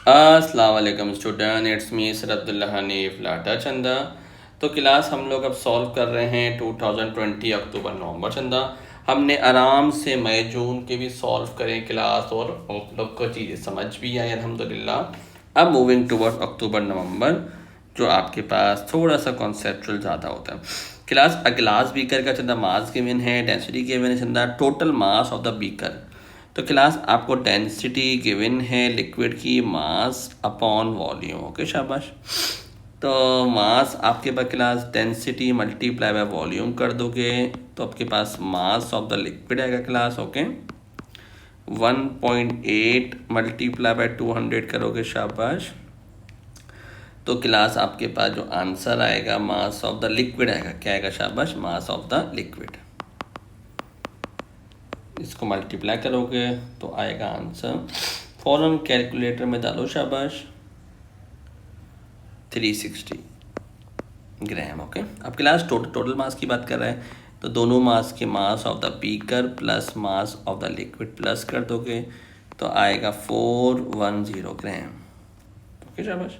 अस्सलाम वालेकुम student, it's me sir Abdullah Hanif लाटा चंदा। तो क्लास हम लोग अब सॉल्व कर रहे हैं 2020 अक्टूबर नवंबर चंदा। हमने आराम से मई जून के भी सॉल्व करें क्लास, और आप लोग को चीज़ें समझ भी आई अल्हम्दुलिल्लाह। अब मूविंग टूवर्ड अक्टूबर नवंबर, जो आपके पास थोड़ा सा कॉन्सेप्चुअल ज़्यादा होता है क्लास। अ ग्लास बीकर का चंदा मास गिवन है, डेंसिटी गिवन है Chanda, total mass of the beaker. तो क्लास आपको डेंसिटी गिवन है लिक्विड की, मास अपॉन वॉल्यूम। ओके शाबाश। तो मास आपके पास class density multiply by volume कर दोगे तो आपके पास मास ऑफ द लिक्विड आएगा क्लास। ओके 1.8 मल्टीप्लाई बाय 200 करोगे शाबाश। तो क्लास आपके पास जो आंसर आएगा मास ऑफ द लिक्विड आएगा, क्या आएगा शाबाश? मास ऑफ द लिक्विड। इसको मल्टीप्लाई करोगे तो आएगा आंसर, फौरन कैलकुलेटर में डालो शाबाश, 360 ग्राम। ओके अब क्लास टोटल मास की बात कर रहा है, तो दोनों मास के मास of the beaker plus mass of the liquid plus कर दोगे तो आएगा 410 ग्राम। ओके शाबाश।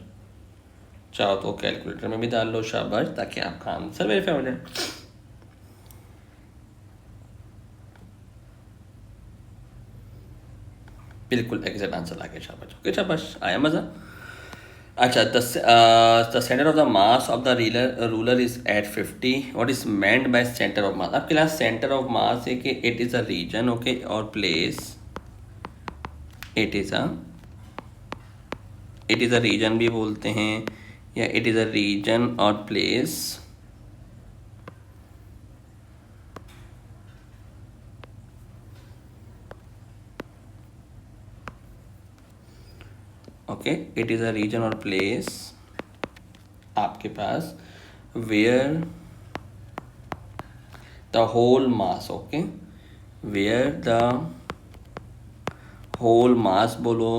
चाहो तो कैलकुलेटर में भी डाल लो शाबाश, ताकि आपका आंसर वेरीफाई हो जाए। बिल्कुल एग्जैक्ट आंसर आ गया शाबाश। ओके शाबाश, आया मज़ा। अच्छा, the centre of the mass of the ruler is at 50। What is meant by centre of mass? अब क्लास सेंटर ऑफ मास है कि it is a region, okay, और place. It is a region भी बोलते हैं, या it is a region और place. Okay it is a region और प्लेस आपके पास where the whole mass, okay, where the whole mass बोलो,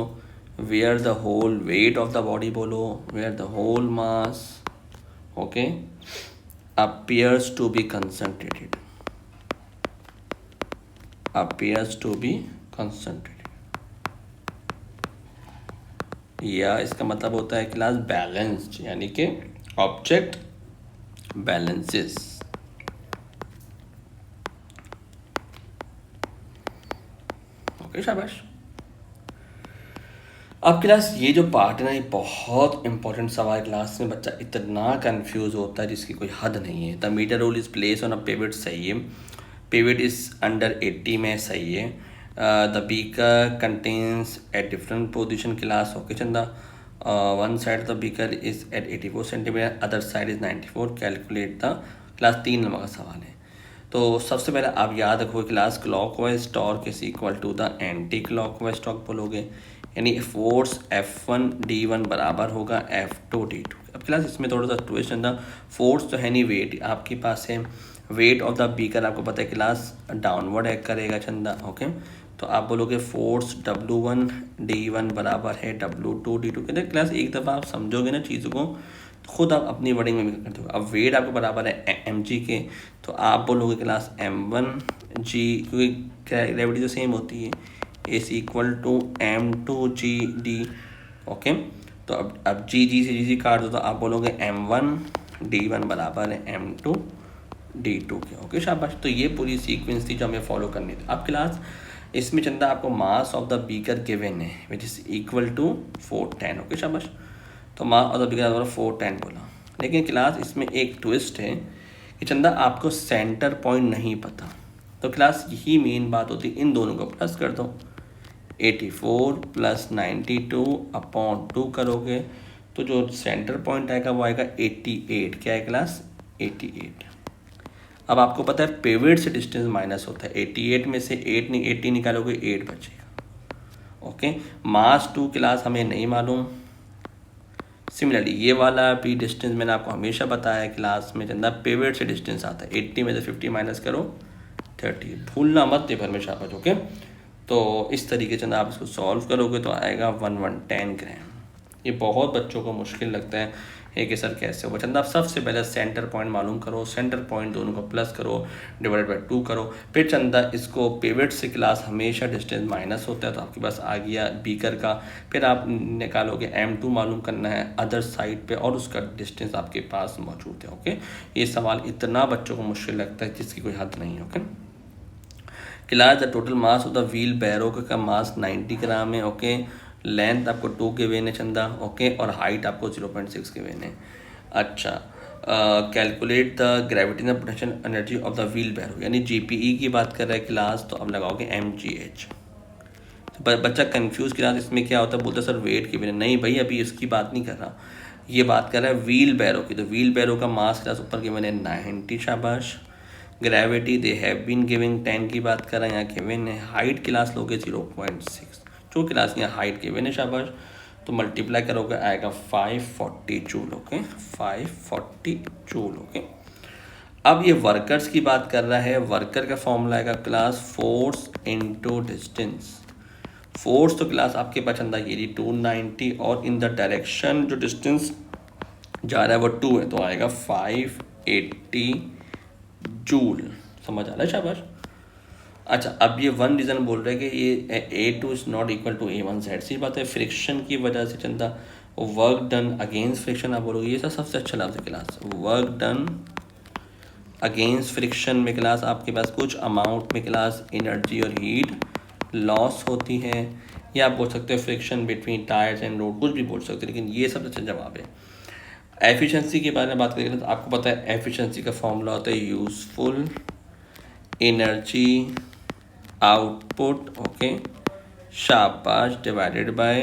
where the whole weight of the body बोलो, where the whole mass, okay, appears to be concentrated, appears to be concentrated, या इसका मतलब होता है क्लास बैलेंस्ड, यानी कि object balances. Okay शाबाश। अब क्लास ये जो पार्ट है ना, ये बहुत इंपॉर्टेंट सवाल क्लास में बच्चा इतना कंफ्यूज होता है जिसकी कोई हद नहीं है। The metre rule is place on a pivot, सही है, पिवट इज अंडर 80 में, सही है। The beaker contains at different position class. Okay Chanda, one side the beaker is at 84 centimetre, other side is 94, calculate the class. 3 number का सवाल है। तो सबसे पहले आप याद रखो class clockwise torque is equal to the anticlockwise torque बोलोगे, यानी फोर्स F1 D1 बराबर होगा F2 D2। अब क्लास इसमें थोड़ा सा ट्विस्ट है ना, फोर्स तो है नहीं, वेट आपके पास है। वेट ऑफ द बीकर आपको पता है क्लास डाउनवर्ड एक्ट करेगा चंदा। ओके तो आप बोलोगे फोर्स W1 D1 बराबर है W2 D2। कहते क्लास एक दफ़ा आप समझोगे ना चीज़ों को, खुद आप अपनी वर्डिंग में भी करते हो। अब वेट आपको बराबर है mg के, तो आप बोलोगे क्लास m1g, क्योंकि ग्रेविटी तो सेम होती है, is equal to m2g_d। Okay तो अब जी से जी काट दो तो आप बोलोगे m1d1 बराबर है m2d2 के। ओके शाबाश। तो ये पूरी सीक्वेंस थी जो हमें फॉलो करनी थी। अब क्लास इसमें चंदा आपको mass of the beaker given है which is equal to 410। Okay शाबाश। तो मास ऑफ द बीकर 410 बोला, लेकिन क्लास इसमें एक ट्विस्ट है कि चंदा आपको सेंटर पॉइंट नहीं पता। तो क्लास यही मेन बात होती है, इन दोनों को प्लस कर दो, 84 प्लस 92 अपॉन 2 करोगे तो जो सेंटर पॉइंट आएगा वो आएगा 88। क्या है क्लास? 88। अब आपको पता है पिवट से डिस्टेंस माइनस होता है, 88 में से 80 निकालोगे 8 बचेगा। ओके मास 2 क्लास हमें नहीं मालूम। सिमिलरली ये वाला भी डिस्टेंस मैंने आपको हमेशा बताया क्लास में चंदा पिवट से डिस्टेंस आता है, 80 में से 50 माइनस करो 30, भूलना मत पेपर में शाबाश। ओके तो इस तरीके से आप इसको सॉल्व करोगे तो आएगा 1110 ग्राम। ये बहुत बच्चों को मुश्किल लगता है कि सर कैसे होगा। चंदा आप सबसे पहले सेंटर पॉइंट मालूम करो, सेंटर पॉइंट दोनों को प्लस करो, डिवाइड बाय 2 करो। फिर चंदा इसको पिवट से क्लास हमेशा डिस्टेंस माइनस होता है, तो आपके पास आ गया बीकर का। फिर आप निकालोगे M2 मालूम करना है अदर साइड पे, और उसका डिस्टेंस आपके पास मौजूद है। ओके, ये सवाल इतना बच्चों को मुश्किल लगता है जिसकी कोई हद नहीं है। Okay, class the total mass of the wheelbarrow का मास 90 ग्राम है। ओके, लेंथ आपको 2 के वेन है चंदा। ओके, और हाइट आपको 0.6 के वेन है। अच्छा, calculate the gravity the potential energy of the wheelbarrow, यानी GPE की बात कर रहा है क्लास, तो अब लगाओगे MGH। तो बच्चा कंफ्यूज क्लास इसमें क्या होता है, बोलता है सर वेट की वेन। नहीं भाई, अभी इसकी बात नहीं कर रहा, ये बात कर रहा है व्हील बैरो की। तो व्हील बैरो का मास क्लास ऊपर गिवन है 90, शाबाश। Gravity they have been giving 10 की बात कर रहे हैं, यहाँ गिवन है। हाइट क्लास लोगे 0.6, जो क्लास यहाँ हाइट गिवन है, शाबाश। तो मल्टीप्लाई करोगे आएगा 540 जूल। Okay, 540 joule. ओके, अब ये वर्कर्स की बात कर रहा है, वर्कर का फॉर्मूला आएगा class force into distance. Force तो क्लास आपके पास अंदर ये 290, और इन द डायरेक्शन जो डिस्टेंस जा रहा है वो 2 है, तो आएगा 580 जूल। समझ आ रहा है, शाबाश। अच्छा, अब ये वन रीज़न बोल रहे हैं कि ये A2 is not equal to A1 Z। सी बात है, फ्रिक्शन की वजह से चंदा वर्क डन अगेंस्ट फ्रिक्शन आप बोलोगे, ये सबसे अच्छा लफ्ज़ है class. Work done against friction में क्लास आपके पास कुछ अमाउंट में क्लास एनर्जी और हीट लॉस होती है, या आप बोल सकते हो friction between tyres and road, कुछ भी बोल सकते हो, लेकिन ये सबसे अच्छा जवाब है। एफिशिएंसी के बारे में बात करेंगे तो आपको पता है एफिशिएंसी का फॉर्मूला होता है यूजफुल एनर्जी आउटपुट, ओके, शाबाश, divided by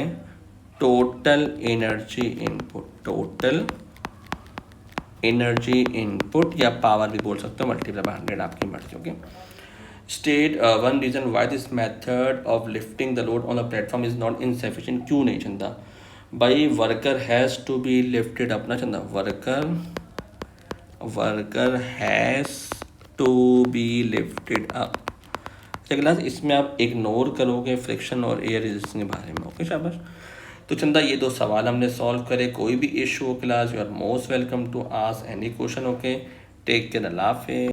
total energy input. Total energy input या पावर भी बोल सकते हो, मल्टीप्लाई बाय 100, आपकी मर्जी। Okay, state one reason why this method of lifting the load on the platform is not insufficient. क्यों नहीं चंदा भाई, worker has to be lifted अपना Chanda, worker has to be lifted up. Class इसमें आप ignore करोगे friction और air resistance के बारे में। ओके, शाबाश। तो चंदा ये 2 सवाल हमने सॉल्व करे। कोई भी इशू हो class, you are most welcome to ask any question. Okay, take care, अल्लाह हाफिज़।